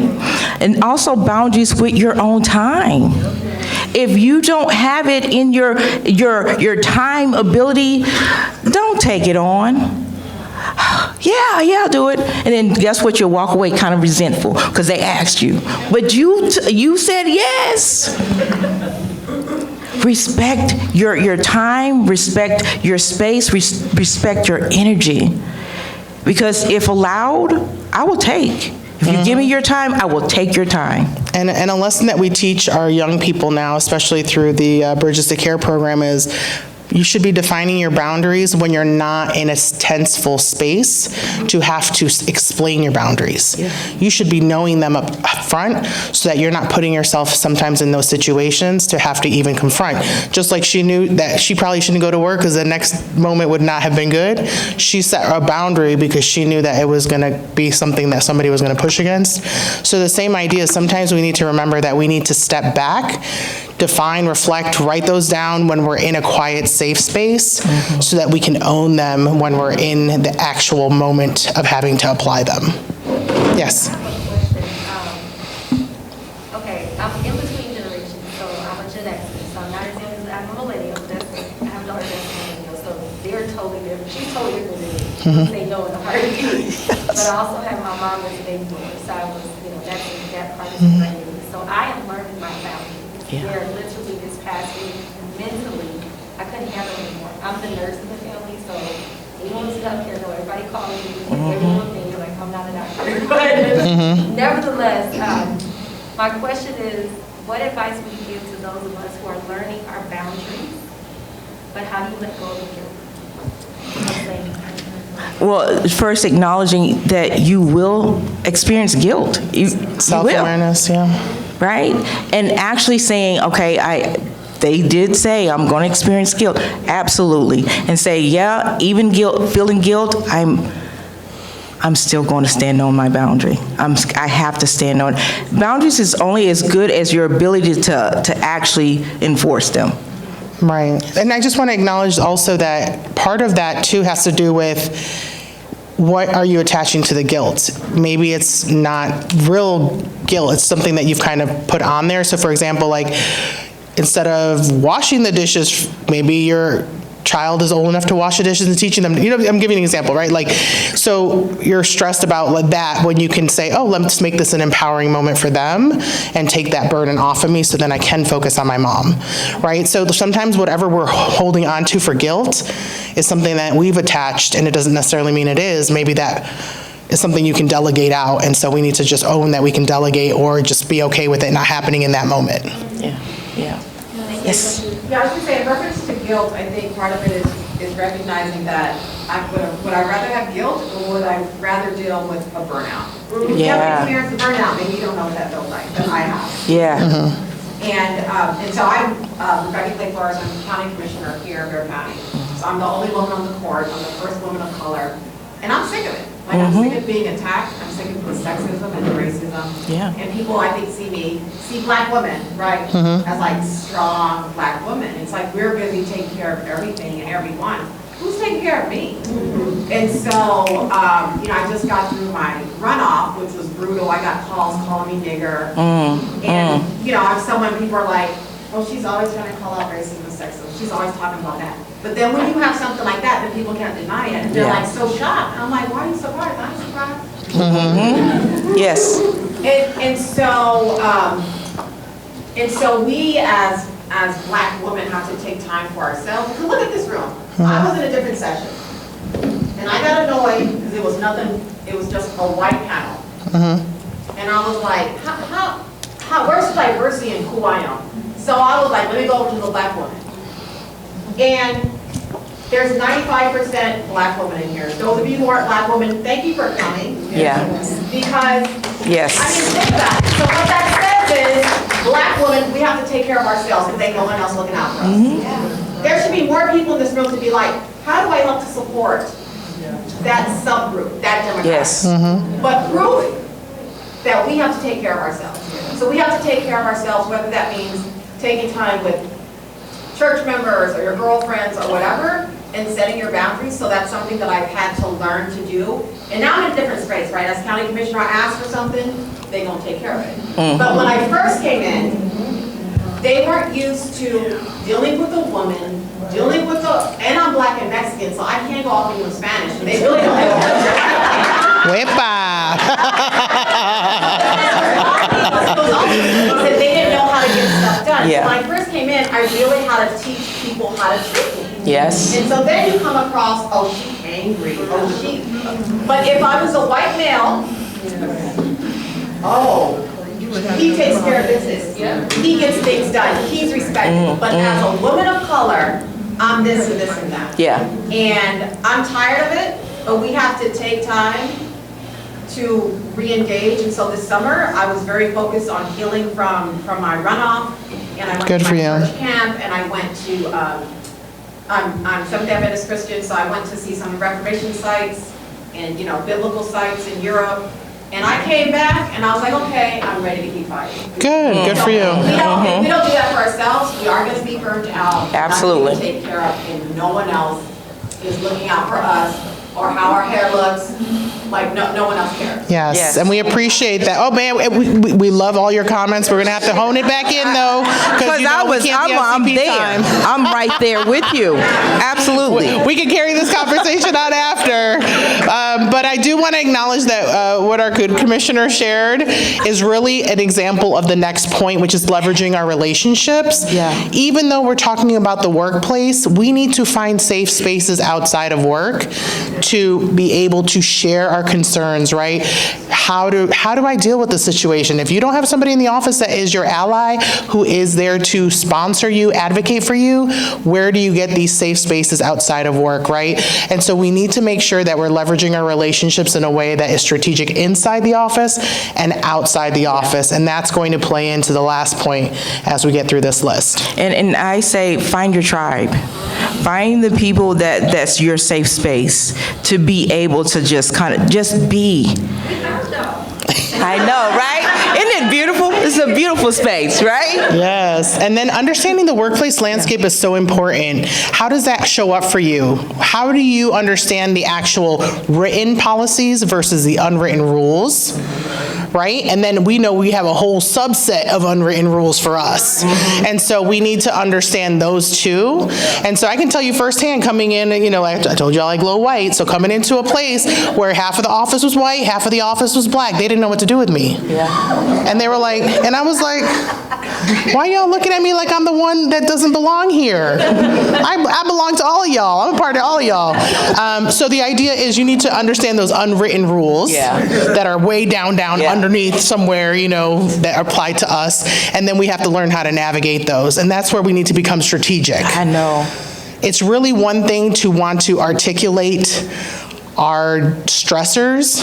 And also boundaries with your own time. If you don't have it in your time ability, don't take it on. Yeah, I'll do it. And then guess what? You'll walk away kind of resentful because they asked you. But you said yes. Respect your time, respect your space, respect your energy. Because if allowed, I will take. If you give me your time, I will take your time. And a lesson that we teach our young people now, especially through the Bridges to Care program, is You should be defining your boundaries when you're not in a tenseful space to have to explain your boundaries. You should be knowing them up front so that you're not putting yourself sometimes in those situations to have to even confront. Just like she knew that she probably shouldn't go to work because the next moment would not have been good, she set a boundary because she knew that it was going to be something that somebody was going to push against. So the same idea, sometimes we need to remember that we need to step back, define, reflect, write those down when we're in a quiet, safe space so that we can own them when we're in the actual moment of having to apply them. Yes? Okay, I'm in between generations, so I'm a Gen X, so I'm not as young as I'm a millennial. I have a daughter that's a millennial, so they're totally different. She's totally different than me. They know in a heartbeat. But I also have my mom as a baby boomer, so I was, that part is brand new. So I am learning my boundaries. Where literally this past week, mentally, I couldn't handle it anymore. I'm the nurse in the family, so anyone who's up here know everybody calling me, everyone thinks like I'm not a doctor. But nevertheless, my question is, what advice would you give to those of us who are learning our boundaries, but how do you let go of the guilt? Well, first acknowledging that you will experience guilt. Self-awareness, yeah. Right? And actually saying, okay, they did say I'm going to experience guilt. Absolutely. And say, yeah, even feeling guilt, I'm still going to stand on my boundary. I have to stand on. Boundaries is only as good as your ability to actually enforce them. Right. And I just want to acknowledge also that part of that too has to do with what are you attaching to the guilt? Maybe it's not real guilt, it's something that you've kind of put on there. So for example, like instead of washing the dishes, maybe your child is old enough to wash the dishes and teaching them, I'm giving an example, right? Like, so you're stressed about that when you can say, oh, let's make this an empowering moment for them and take that burden off of me so then I can focus on my mom, right? So sometimes whatever we're holding on to for guilt is something that we've attached, and it doesn't necessarily mean it is. Maybe that is something you can delegate out, and so we need to just own that we can delegate or just be okay with it not happening in that moment. Yeah. Yes. Yeah, I was going to say, in reference to guilt, I think part of it is recognizing that would I rather have guilt or would I rather deal with a burnout? You haven't experienced a burnout, maybe you don't know what that feels like, but I have. Yeah. And so I'm Rebecca Clay Flores, I'm the county commissioner here in Bear County. So I'm the only woman on the court, I'm the first woman of color, and I'm sick of it. Like, I'm sick of being attacked, I'm sick of the sexism and the racism. Yeah. And people, I think, see black women, right, as like strong black women. It's like we're busy taking care of everything and everyone. Who's taking care of me? And so, I just got through my runoff, which was brutal. I got calls calling me nigger. And, I'm someone, people are like, oh, she's always trying to call out racism and sexism. She's always talking about that. But then when you have something like that, then people can't deny it. And they're like so shocked. And I'm like, why are you surprised? I'm surprised. Yes. And so we as black women have to take time for ourselves. Because look at this room. I was in a different session. And I got annoyed because it was nothing, it was just a white panel. And I was like, where's the diversity in who I am? So I was like, let me go over to the black woman. And there's 95% black women in here. Those of you who aren't black women, thank you for coming. Yeah. Because, yes. I mean, think about it. So what that says is, black women, we have to take care of ourselves because ain't no one else looking out for us. There should be more people in this room to be like, how do I help to support that subgroup, that demographic? Yes. But prove that we have to take care of ourselves. So we have to take care of ourselves, whether that means taking time with church members or your girlfriends or whatever, and setting your boundaries. So that's something that I've had to learn to do. And now I'm in a different space, right? As county commissioner, I ask for something, they gonna take care of it. But when I first came in, they weren't used to dealing with a woman, dealing with and I'm black and Mexican, so I can't go off in Spanish. And they really don't they didn't know how to get stuff done. Yeah. So when I first came in, I really had to teach people how to treat me. Yes. And so then you come across, oh, she's angry. Oh, she. But if I was a white male, oh, he takes care of business. He gets things done. He's respected. But as a woman of color, I'm I'm this and this and that. Yeah. And I'm tired of it, but we have to take time to re-engage. And so this summer, I was very focused on healing from my runoff. And I went Good to for my you. church camp, and I went to, I'm Seventh-day Adventist Christian, so I went to see some Reformation sites and, you know, biblical sites in Europe. And I came back, and I was like, okay, I'm ready to keep fighting. Good for you. If we don't do that for ourselves, we are going to be burnt out. Absolutely. Not taken care of, and no one else is looking out for us or how our hair looks. Like, no one else cares. Yes, and we appreciate that. Oh, man, we love all your comments. We're going to have to hone it back in, though. Because I'm there. I'm right there with you. Absolutely. We can carry this conversation on after. But I do want to acknowledge that what our good commissioner shared is really an example of the next point, which is leveraging our relationships. Yeah. Even though we're talking about the workplace, we need to find safe spaces outside of work to be able to share our concerns, right? How do I deal with the situation? If you don't have somebody in the office that is your ally, who is there to sponsor you, advocate for you, where do you get these safe spaces outside of work, right? And so we need to make sure that we're leveraging our relationships in a way that is strategic inside the office and outside the office. And that's going to play into the last point as we get through this list. And I say, find your tribe. Find the people that's your safe space to be able to just be. I know, right? Isn't it beautiful? It's a beautiful space, right? Yes, and then understanding the workplace landscape is so important. How does that show up for you? How do you understand the actual written policies versus the unwritten rules? Right? And then we know we have a whole subset of unwritten rules for us. And so we need to understand those too. And so I can tell you firsthand coming in, you know, I told y'all I glow white, so coming into a place where half of the office was white, half of the office was black, they didn't know what to do with me. Yeah. And they were like, and I was like, why y'all looking at me like I'm the one that doesn't belong here? I belong to all of y'all. I'm a part of all of y'all. So the idea is you need to understand those unwritten rules that are way down underneath somewhere, you know, that apply to us. And then we have to learn how to navigate those. And that's where we need to become strategic. I know. It's really one thing to want to articulate our stressors.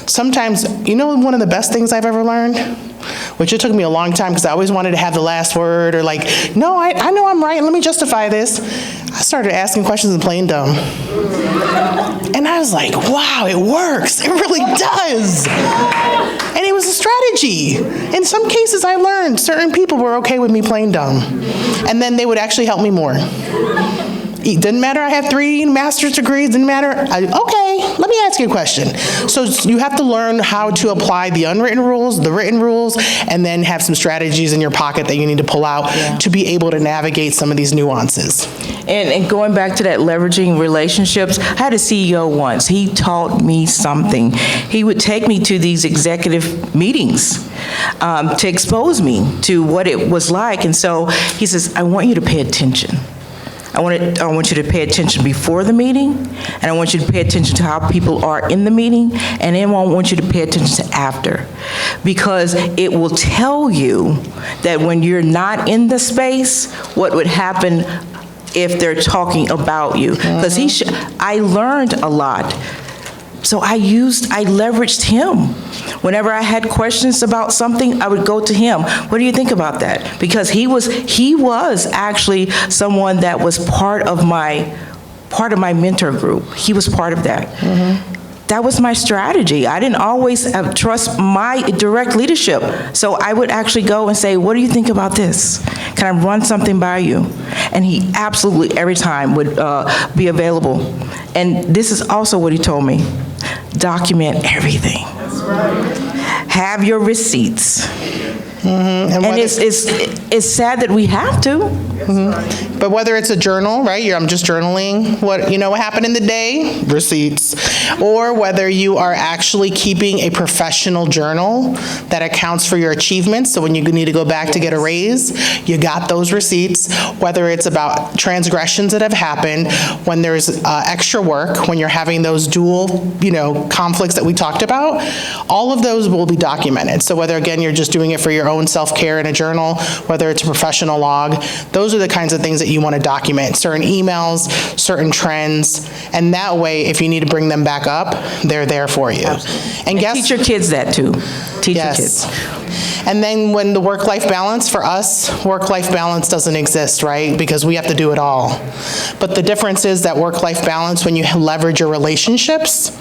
Sometimes, you know, one of the best things I've ever learned, which it took me a long time because I always wanted to have the last word or like, no, I know I'm right, let me justify this. I started asking questions and playing dumb. And I was like, wow, it works. It really does. And it was a strategy. In some cases I learned certain people were okay with me playing dumb. And then they would actually help me more. It didn't matter I have 3 master's degrees, didn't matter. Okay, let me ask you a question. So you have to learn how to apply the unwritten rules, the written rules, and then have some strategies in your pocket that you need to pull out to be able to navigate some of these nuances. And going back to that leveraging relationships, I had a CEO once. He taught me something. He would take me to these executive meetings to expose me to what it was like. And so he says, I want you to pay attention. I want you to pay attention before the meeting, and I want you to pay attention to how people are in the meeting, and then I want you to pay attention to after. Because it will tell you that when you're not in the space, what would happen if they're talking about you. Because I learned a lot. So I leveraged him. Whenever I had questions about something, I would go to him. What do you think about that? Because he was actually someone that was part of my mentor group. He was part of that. That was my strategy. I didn't always trust my direct leadership. So I would actually go and say, what do you think about this? Can I run something by you? And he absolutely, every time, would be available. And this is also what he told me. Document everything. That's right. Have your receipts. And it's sad that we have to. But whether it's a journal, right? I'm just journaling what happened in the day, receipts, or whether you are actually keeping a professional journal that accounts for your achievements. So when you need to go back to get a raise, you got those receipts. Whether it's about transgressions that have happened, when there's extra work, when you're having those dual, conflicts that we talked about, all of those will be documented. So whether again you're just doing it for your own own self-care in a journal, whether it's a professional log. Those are the kinds of things that you want to document, certain emails, certain trends, and that way, if you need to bring them back up, they're there for you. And teach your kids that too. Teach your kids. And then when the work-life balance, for us, work-life balance doesn't exist, right? Because we have to do it all. But the difference is that work-life balance, when you leverage your relationships,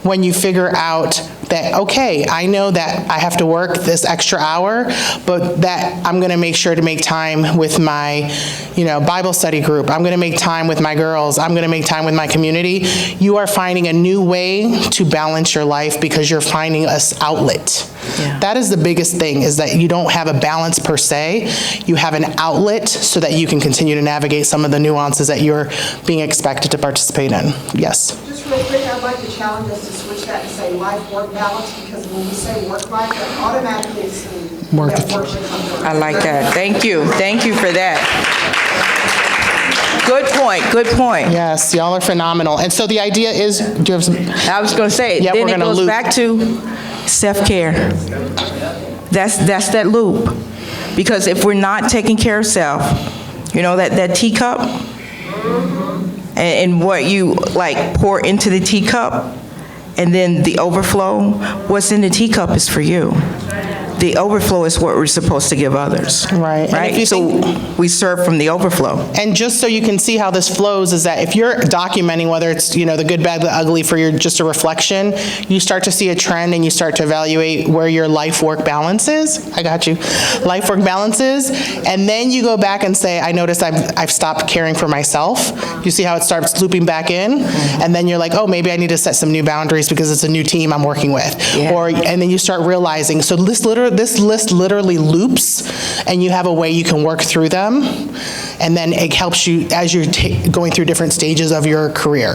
when you figure out that, okay, I know that I have to work this extra hour, but that I'm gonna make sure to make time with my, Bible study group. I'm gonna make time with my girls. I'm gonna make time with my community. You are finding a new way to balance your life because you're finding an outlet. Yeah. That is the biggest thing, is that you don't have a balance per se. You have an outlet so that you can continue to navigate some of the nuances that you're being expected to participate in. Yes? Just real quick, I'd like to challenge us to switch that and say life-work balance, because when we say work-life, that automatically assumes that work should come first. I like that. Thank you. Thank you for that. Good point, good point. Yes, y'all are phenomenal. And so the idea is, do you have some? I was going to say, Yep, then we're it gonna goes loop. back to self-care. That's that loop. Because if we're not taking care of self, that teacup, and what you pour into the teacup, and then the overflow, what's in the teacup is for you. The overflow is what we're supposed to give others. Right. Right? So we serve from the overflow. And just so you can see how this flows is that if you're documenting, whether it's, the good, bad, the ugly for just a reflection, you start to see a trend and you start to evaluate where your life-work balance is. I got you. Life-work balance is. And then you go back and say, I noticed I've stopped caring for myself. You see how it starts looping back in? And then you're like, oh, maybe I need to set some new boundaries because it's a new team I'm working with. Yeah. And then you start realizing, so this list literally loops, and you have a way you can work through them, and then it helps you as you're going through different stages of your career.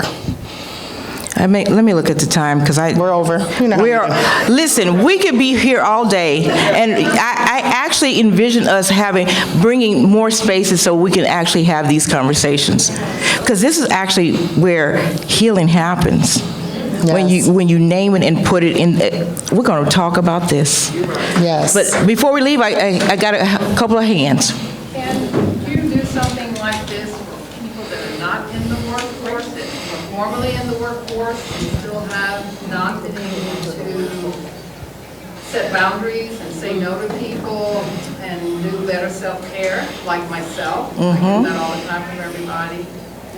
Let me look at the time, because we're over. Listen, we could be here all day, and I actually envision us bringing more spaces so we can actually have these conversations, because this is actually where healing happens. Yes. When you name it and put it in, we're going to talk about this. Yes. But before we leave, I got a couple of hands. And do you do something like this for people that are not in the workforce, that were formerly in the workforce, and still have not been able to set boundaries and say no to people and do better self-care, like myself? I do that all the time for everybody.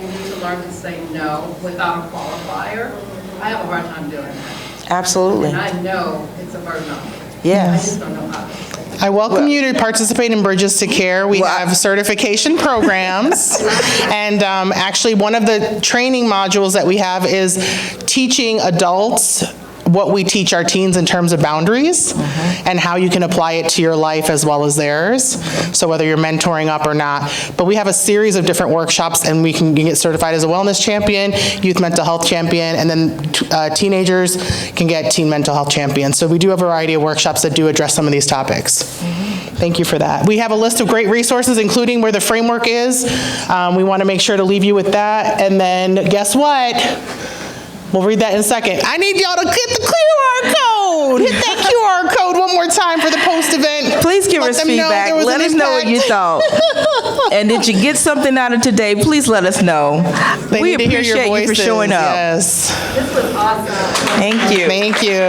You need to learn to say no without a qualifier. I have a hard time doing that. Absolutely. And I know it's a burden on me. Yes. I just don't know how to. I welcome you to participate in Bridges to Care. We have certification programs. And actually, one of the training modules that we have is teaching adults what we teach our teens in terms of boundaries and how you can apply it to your life as well as theirs. So whether you're mentoring up or not. But we have a series of different workshops, and we can get certified as a wellness champion, youth mental health champion, and then teenagers can get teen mental health champion. So we do have a variety of workshops that do address some of these topics. Thank you for that. We have a list of great resources, including where the framework is. We want to make sure to leave you with that. And then guess what? We'll read that in a second. I need y'all to hit the QR code. Hit that QR code one more time for the post-event. Please give us feedback. Let us know what you thought. And did you get something out of today? Please let us know. We appreciate you for showing up. Yes. This was awesome. Thank you. Thank you.